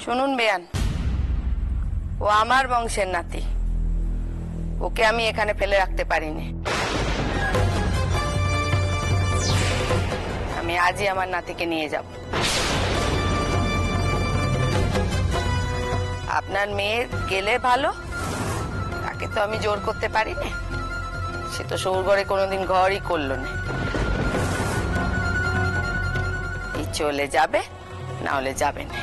শুনুন বেয়ান, ও আমার বংশের নাতি, ওকে আমি এখানে ফেলে রাখতে পারিনি। আমি আজই আমার নাতিকে নিয়ে যাব। আপনার মেয়ে গেলে ভালো, তাকে তো আমি জোর করতে পারি না। সে তো শৌরগড়ে কোনোদিন ঘরই করলো না। চলে যাবে, না হলে যাবে না।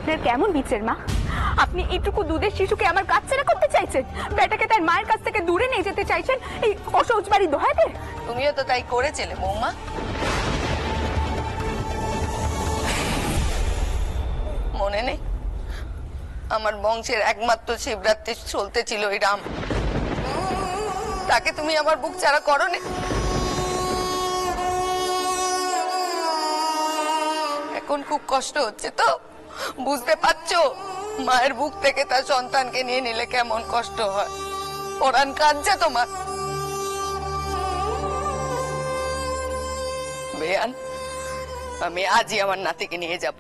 আপনার কেমন বিচার মা? আপনি এইটুকু দুধের শিশুকে আমার কাছ ছেড়ে করতে চাইছেন, বেটাকে তার মায়ের কাছ থেকে দূরে নিয়ে যেতে চাইছেন এই অসহজ বাড়ি দোহাতে। তুমিও তো তাই করেছিলে বৌমা। মনে নেই আমার বংশের একমাত্র শিবরাত্রি চলতে ছিল ওই রাম, তাকে তুমি আমার বুক ছাড়া করোনি। এখন খুব কষ্ট হচ্ছে তো, বুঝতে পারছো? মায়ের বুক থেকে তার সন্তানকে নিয়ে নিলে কেমন কষ্ট হয়। পরাণ কাঁদছে তোমার। বেয়ান, আমি আজই আমার নাতিকে নিয়ে যাব,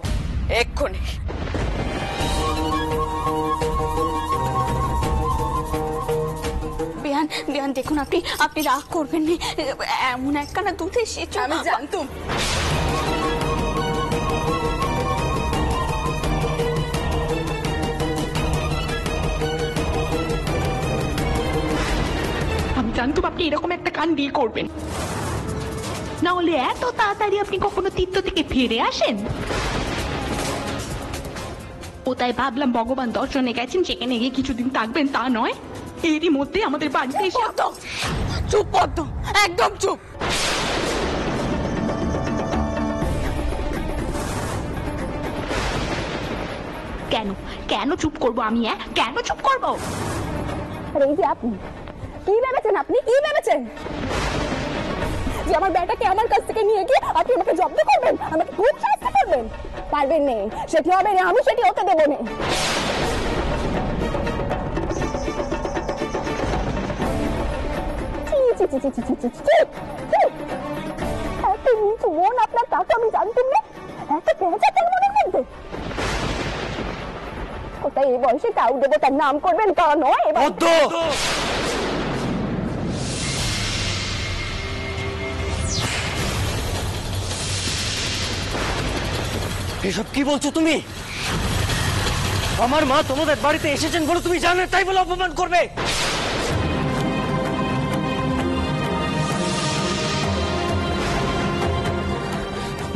এক্ষুনি। বিয়ান বিয়ান দেখুন, আপনি রাগ করবেন না। এমন একখানা দুধের শিশু আমি জানতুম। আমি জানতুম আপনি এরকম একটা কান দিয়ে করবেন, না হলে এত তাড়াতাড়ি আপনি কখনো তীর্থ থেকে ফিরে আসেন? ও তাই ভাবলাম ভগবান দর্শনে গেছেন, সেখানে গিয়ে কিছুদিন থাকবেন, তা নয় এরই মধ্যে আমাদের বাড়িতে এসে। চুপ পদ্ম, একদম চুপ। কেন কেন চুপ করবো আমি? কেন চুপ করবো? আরে এই যে আপনি কি ভেবেছেন? আপনি কি ভেবেছেন যে আমার বেটাকে আমার কাছ থেকে নিয়ে গিয়ে আপনি আমাকে জব্দ করবেন, আমাকে খুব শাস্তি করবেন? পারবেন না, সেটি হবে না, আমি সেটি হতে দেবো না। এত নিচু মন আপনার, তা তো আমি জানতাম না। এত পেঁচা কেন মনের মধ্যে? কোথায় এই বয়সে কাউ দেবতার নাম করবেন, তা নয়। এসব কি বলছো তুমি? আমার মা তোমাদের বাড়িতে এসেছেন বলে তুমি জানো, তাই বলে অপমান করবে?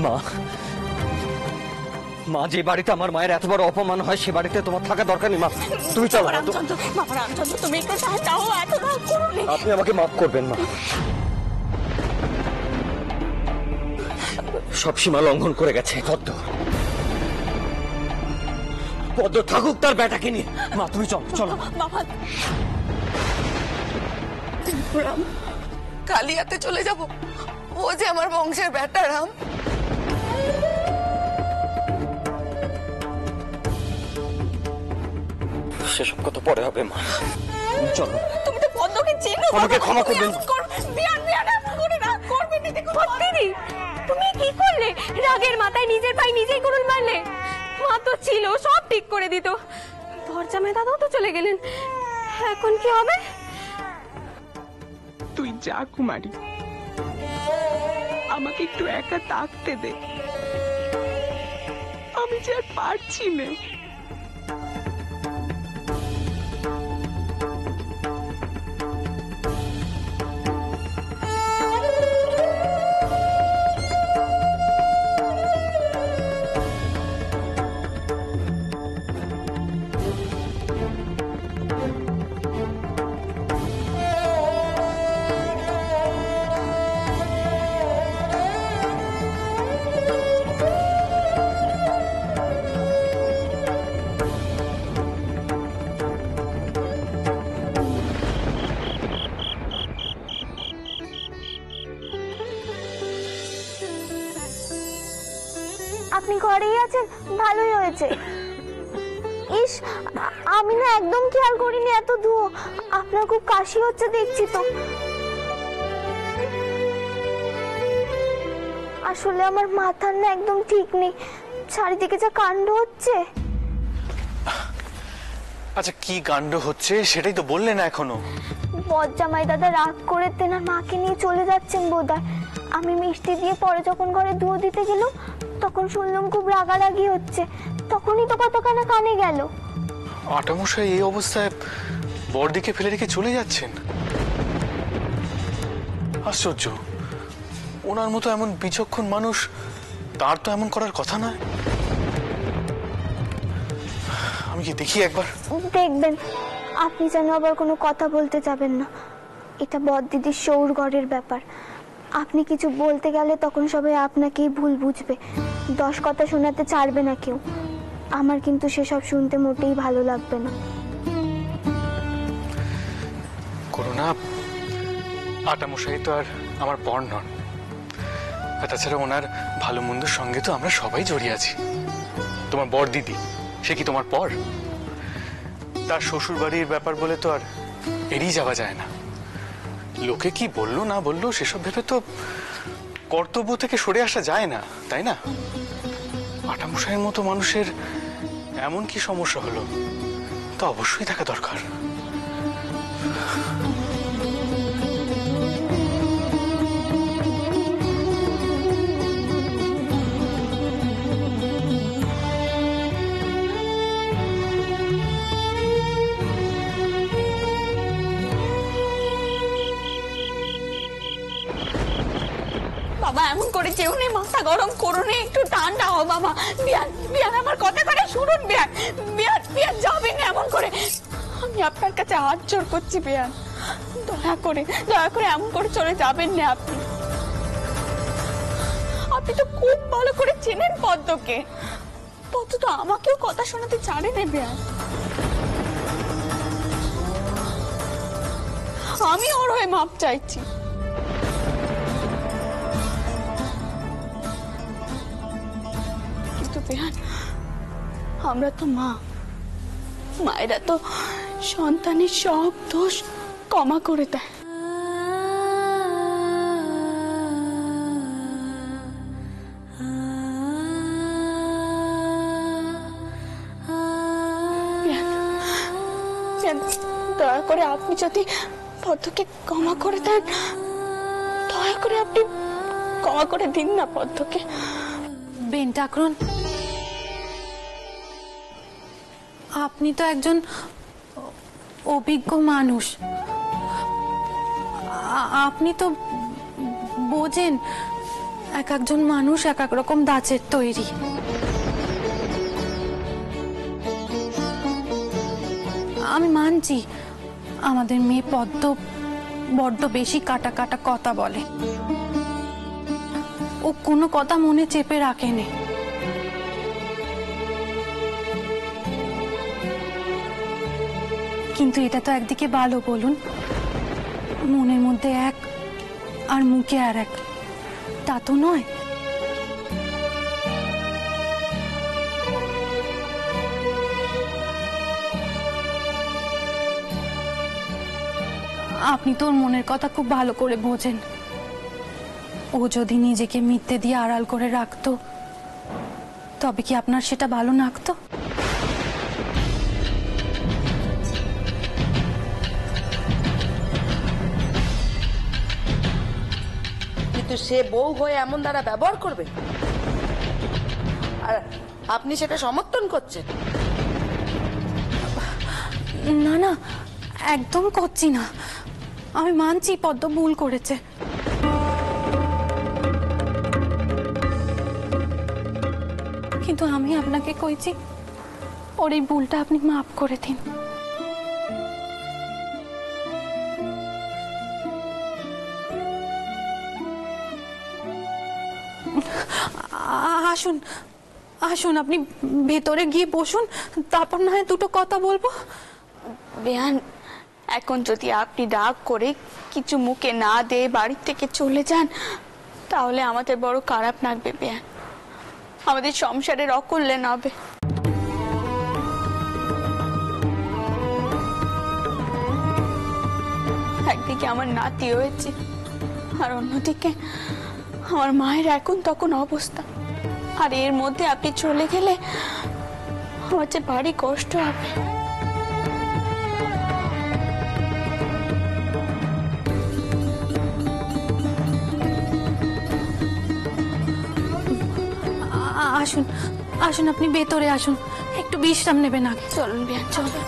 মা, মা যে বাড়িতে আমার মায়ের এত বড় অপমান হয় সে বাড়িতে তোমার থাকা দরকার নেই। মা তুমি চলো। তুমি একটু যাও, এত রাগ করো না। আপনি আমাকে মাফ করবেন মা, সব সীমা লঙ্ঘন করে গেছে। পদ্ম, পদ্ম থাকুক তার বেটাকে নিয়ে। মা তুমি চলো চলো। রাম, কালিয়াতে চলে যাব। ও যে আমার বংশের বেটা রাম। সেসব কথা পরে হবে মা, চলো। তুমি তো পদ্মকে চেনো, আমাকে ক্ষমা করবেন। বিয়ান বিয়ান করে রাগ করবে না। দেখো ভক্তিদি, তুমি কি করলে? রাগের মাথায় নিজের ভাই নিজেই কুড়ুল মারলে। মা তো ছিল, সব ঠিক করে দিত। দরজা মে দাদাও তো চলে গেলেন, এখন কি হবে? তুই যা কুমারী, আমাকে একটু একা থাকতে দে, আমি যে আর পারছি না। আপনি ঘরেই আছেন, ভালোই হয়েছে। ইস, আমি না একদম খেয়াল করিনি এত ধুয়ো। আপনার খুব কাশি হচ্ছে দেখছি তো। আসলে আমার মাথার না একদম ঠিক নেই, চারিদিকে যা কাণ্ড হচ্ছে। আচ্ছা কি কাণ্ড হচ্ছে সেটাই তো বললে না এখনো। বজ্জামাই দাদা রাগ করে তেনার মাকে নিয়ে চলে যাচ্ছেন বোধহয়। আমি মিষ্টি দিয়ে পরে যখন ঘরে ধুয়ো দিতে গেলাম তখন শুনলাম খুব রাগারাগি হচ্ছে, তখনই তো কতখানা কানে গেল। আটামশাই এই অবস্থায় বড়দিকে ফেলে রেখে চলে যাচ্ছেন, আশ্চর্য। ওনার মতো এমন বিচক্ষণ মানুষ, তার তো এমন করার কথা নয়। আমি কি দেখি একবার? দেখবেন, আপনি যেন আবার কোনো কথা বলতে যাবেন না। এটা বড়দিদির শৌরগড়ের ব্যাপার। আপনি কিছু বলতে গেলে তখন সবাই আপনাকেই ভুল বুঝবে, 10 কথা শোনাতে ছাড়বে না কেউ। আমার কিন্তু সেসব শুনতে মোটেই ভালো লাগবে না। করুণা, আটামশাই তো আর আমার পর নন। আর তাছাড়া ওনার ভালো মন্দের সঙ্গে তো আমরা সবাই জড়িয়ে আছি। তোমার বড় দিদি, সে কি তোমার পর? তার শ্বশুর বাড়ির ব্যাপার বলে তো আর এড়িয়ে যাওয়া যায় না। লোকে কি বললো না বললো সেসব ভেবে তো কর্তব্য থেকে সরে আসা যায় না, তাই না? আটামশাইয়ের মতো মানুষের এমন কি সমস্যা হলো তা অবশ্যই থাকা দরকার। বাবা এমন করে যেও না, মাথা গরম করো না, একটু ঠান্ডা হও বাবা। বিয়ান বিয়ান আমার কথা করে শুনুন বিয়ান। বিয়ান বিয়ান যাবেন না এমন করে, আমি আপনার কাছে হাত জোড় করছি বিয়ান। দয়া করে এমন করে চলে যাবেন না আপনি। আপনি তো খুব ভালো করে চেনেন পদ্মকে, পদ্ম তো আমাকেও কথা শোনাতে ছাড়ে না বিয়ান। আমি ওর হয়ে মাপ চাইছি। আমরা তো মা, মায়েরা তো সন্তানের সব দোষ ক্ষমা করে দেয়। দয়া করে আপনি যদি পদ্মকে ক্ষমা করে দেন, দয়া করে আপনি ক্ষমা করে দিন না পদ্মকে। বেন ঠাকুরন, আপনি তো একজন অভিজ্ঞ মানুষ, আপনি তো বোঝেন এক একজন মানুষ এক এক রকম দাঁচের তৈরি। আমি মানছি আমাদের মেয়ে পদ্ম বড্ড বেশি কাটা কাটা কথা বলে, ও কোনো কথা মনে চেপে রাখেনি। কিন্তু এটা তো একদিকে ভালো, বলুন? মনের মধ্যে এক আর মুখে আর এক, তা তো নয়। আপনি তো ওর মনের কথা খুব ভালো করে বোঝেন। ও যদি নিজেকে মিথ্যে দিয়ে আড়াল করে রাখতো তবে কি আপনার সেটা ভালো লাগতো? কিন্তু সে বউ হয়ে এমন দ্বারা ব্যবহার করবে, আর আপনি সেটা সমর্থন করছেন? না না, একদম করছি না। আমি মানছি পদ্ম ভুল করেছে, কিন্তু আমি আপনাকে কইছি ওর এই ভুলটা আপনি মাফ করে দিন। আসুন আসুন, আপনি ভেতরে গিয়ে বসুন, তারপর না হয় দুটো কথা বলবো। বেয়ান, এখন যদি আপনি রাগ করে কিছু মুখে না দিয়ে বাড়ি থেকে চলে যান তাহলে আমাদের বড় খারাপ লাগবে বেয়ান, আমাদের সংসারের অকল্যাণ হবে। একদিকে আমার নাতি হয়েছে, আর অন্যদিকে আমার মায়ের এখন তখন অবস্থা। আর এর মধ্যে আপনি চলে গেলে আমার যে ভারী কষ্ট হবে। আসুন আসুন, আপনি ভেতরে আসুন, একটু বিশ্রাম নেবেন আগে। চলুন বিয়ান, চলুন।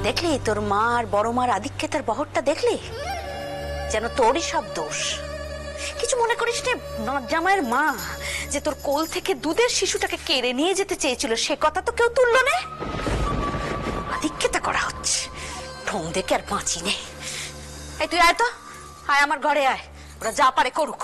দেখলি তোর মা আর বড় মার আধিক্যতার বহরটা দেখলি? যেন তোরই সব দোষ। কিছু মনে করিস না, জামাইয়ের মা যে তোর কোল থেকে দুধের শিশুটাকে কেড়ে নিয়ে যেতে চেয়েছিল সে কথা তো কেউ তুললো না। আধিক্যতা করা হচ্ছে, ঢং দেখে আর বাঁচি নেই। এই তুই আয় তো, আয় আমার ঘরে আয়, ওরা যা পারে করুক।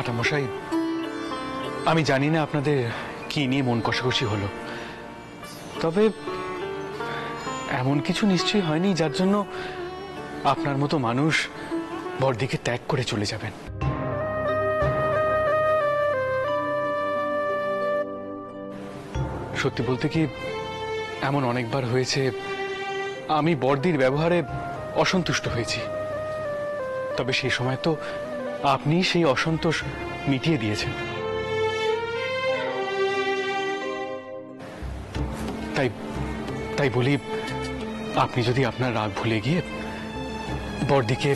আটামশাই, আমি জানি না আপনাদের কি নিয়ে মন কষাকষি হলো, তবে এমন কিছু নিশ্চয়ই হয়নি যার জন্য আপনার মতো মানুষ বড়দিকে ত্যাগ করে চলে যাবেন। সত্যি বলতে কি, এমন অনেকবার হয়েছে আমি বড়দির ব্যবহারে অসন্তুষ্ট হয়েছি, তবে সেই সময় তো আপনি সেই অসন্তোষ মিটিয়ে দিয়েছেন। তাই বলি, আপনি যদি আপনার রাগ ভুলে গিয়ে বড়দিকে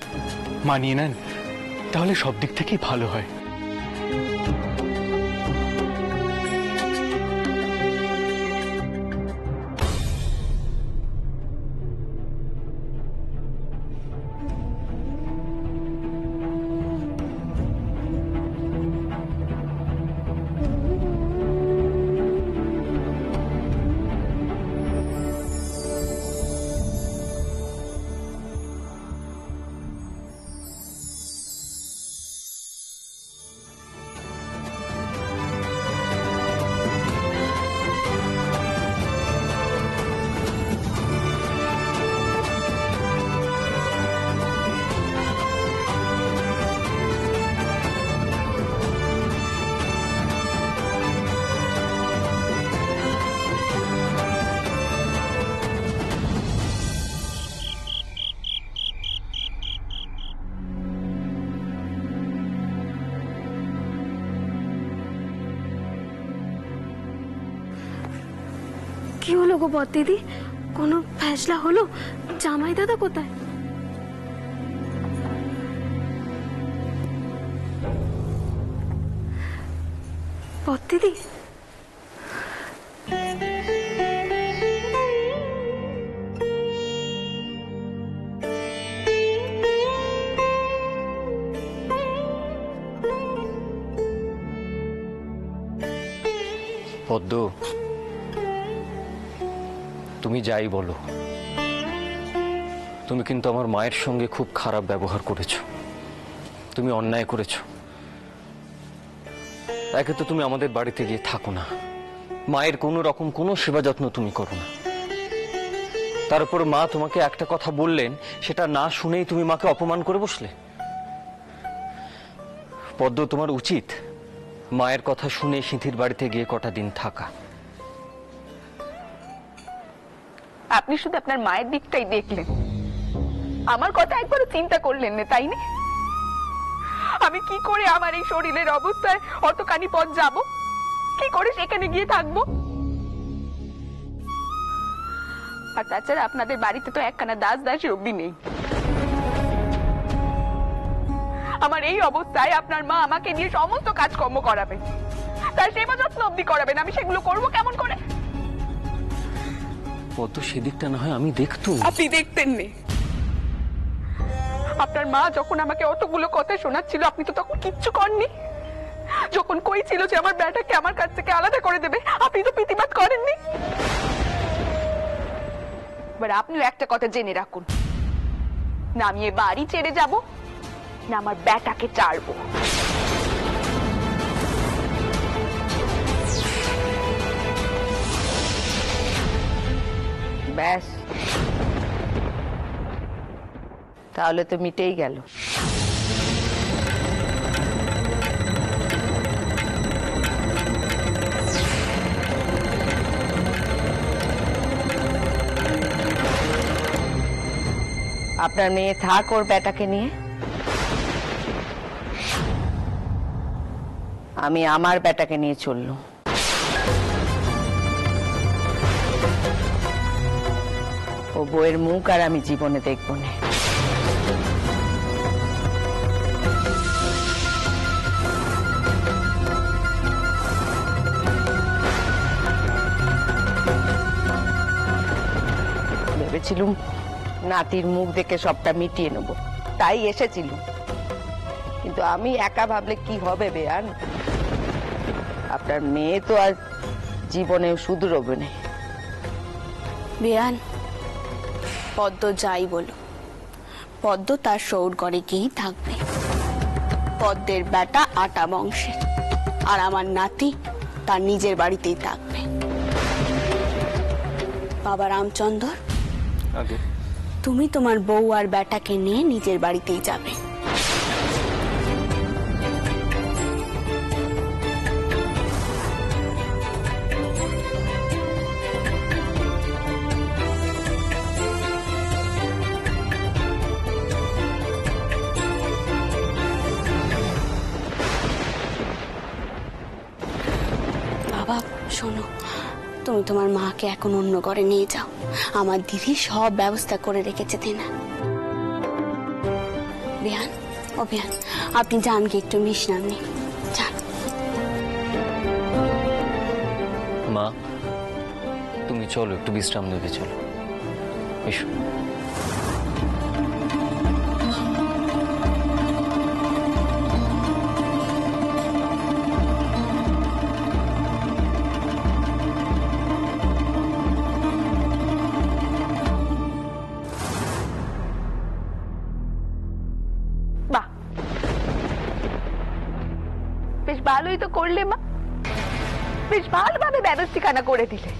মানিয়ে নেন তাহলে সব দিক থেকেই ভালো হয়। কি হলো গো বড় দিদি, কোনো ফ্যাসলা হলো? জামাই দাদা কোথায়? বড় দিদি, পদ্ম, তুমি যাই বলো, তুমি কিন্তু আমার মায়ের সঙ্গে খুব খারাপ ব্যবহার করেছো, তুমি অন্যায় করেছো। একে তো তুমি আমাদের বাড়িতে গিয়ে থাকো না, মায়ের কোনো রকম কোনো সেবা যত্ন তুমি করো না, তার উপর মা তোমাকে একটা কথা বললেন সেটা না শুনেই তুমি মাকে অপমান করে বসলে। পদ্ম, তোমার উচিত মায়ের কথা শুনে সিঁথির বাড়িতে গিয়ে কটা দিন থাকা। আপনি শুধু আপনার মায়ের দিকটাই দেখলেন, আমার কথা একবারও চিন্তা করলেন না, তাই না? আমি কি করে আমার এই শরীরের অবস্থায় অতখানি পথ যাব? কি করে সেখানে গিয়ে থাকবো? আর তাছাড়া আপনাদের বাড়িতে তো একখানা দাস দাসী অব্দি নেই। আমার এই অবস্থায় আপনার মা আমাকে নিয়ে সমস্ত কাজকর্ম করাবেন, তার সেবা যত্ন অব্দি করাবেন, আমি সেগুলো করবো কেমন করে? পদ্ম, সেদিকটা না হয় আমি দেখতো। আপনি দেখতেন না? আপনার মা যখন আমাকে অতগুলো কথা শোনাচ্ছিল আপনি তো তখন কিচ্ছু করেননি। যখন কই ছিল যে আমার বেটাকে আমার কাছ থেকে আলাদা করে দেবে, আপনি তো প্রতিবাদ করেননি। এবার আপনিও একটা কথা জেনে রাখুন, না আমি এ বাড়ি ছেড়ে যাব, না আমার বেটাকে ছাড়বো। ব্যাস, তাহলে তো মিটেই গেল। আপনার মেয়ে থাক ওর বেটাকে নিয়ে, আমি আমার বেটাকে নিয়ে চললুম। ও বউয়ের মুখ আর আমি জীবনে দেখব না। ভেবেছিলুম নাতির মুখ দেখে সবটা মিটিয়ে নেব, তাই এসেছিলুম। কিন্তু আমি একা ভাবলে কি হবে বেয়ান? আপনার মেয়ে তো আর জীবনে শুধরবে না। বেয়ান, পদ্ম যাই বলো, পদ্ম তার সৌরগড়ে গিয়েই থাকবে। পদ্মের বেটা আটা বংশের, আর আমার নাতি তার নিজের বাড়িতেই থাকবে। বাবা রামচন্দ্র, তুমি তোমার বউ আর বেটাকে নিয়ে নিজের বাড়িতেই যাবে। বাবা শোনো, তুমি তোমার মাকে এখন অন্য ঘরে নিয়ে যাও, আমার দিদি সব ব্যবস্থা করে রেখেছে না। বিহান, ও বিহান, আপনি যান কি একটু বিশ্রাম নিন, যান। মা, তুমি চলো, একটু বিশ্রাম নেবে, চলো এসো। বেশ ভালোই তো করলে মা, বেশ ভালোভাবে ব্যবস্থাখানা করে দিলে।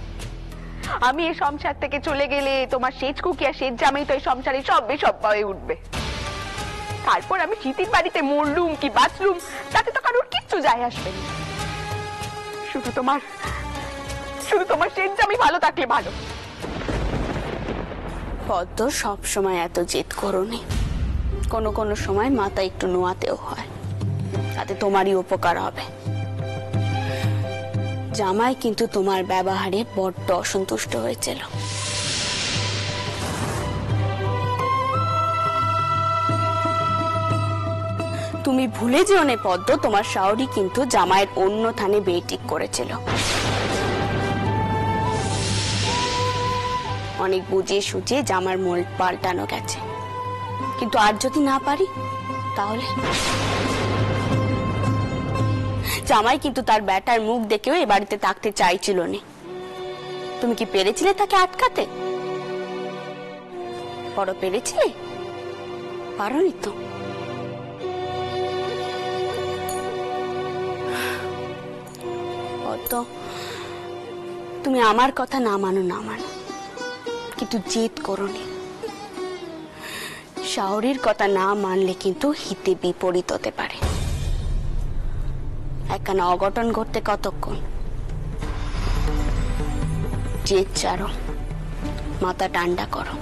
আমি এই সংসার থেকে চলে গেলে তোমার সেজ কুকি আর সেজ জামাই তো এই সংসারে সব হয়ে উঠবে। তারপর আমি সিঁথির বাড়িতে মরলুম কি বাঁচলুম তাতে তো কারোর কিচ্ছু যায় আসবে না। শুধু তোমার সেজ জামাই ভালো থাকলে ভালো। পদ্ম সব সময় এত জেদ করোনি, কোনো কোনো সময় মাথা একটু নোয়াতেও হয়, তাতে তোমারই উপকার হবে। জামাই কিন্তু তোমার ব্যবহারে বড্ড অসন্তুষ্ট হয়েছিল। তুমি ভুলে যেও না পদ্ম, তোমার শাওরি কিন্তু জামাইয়ের অন্য থানে বিয়ে ঠিক করেছিল। অনেক বুঝিয়ে সুঝিয়ে জামার মোল পাল্টানো গেছে, কিন্তু আর যদি না পারি তাহলে? জামাই কিন্তু তার বেটার মুখ দেখেও এ বাড়িতে থাকতে চাইছিল না। তুমি কি পেরেছিলে তাকে আটকাতে? বড় পেরেছিলে? পারোনি তো। তুমি আমার কথা না মানো, কিন্তু জেদ করোনি। শাওরির কথা না মানলে কিন্তু হিতে বিপরীত হতে পারে। একখানা অঘটন ঘটতে কতক্ষণ? জেদ ছাড়ো, মাথা ঠান্ডা করো।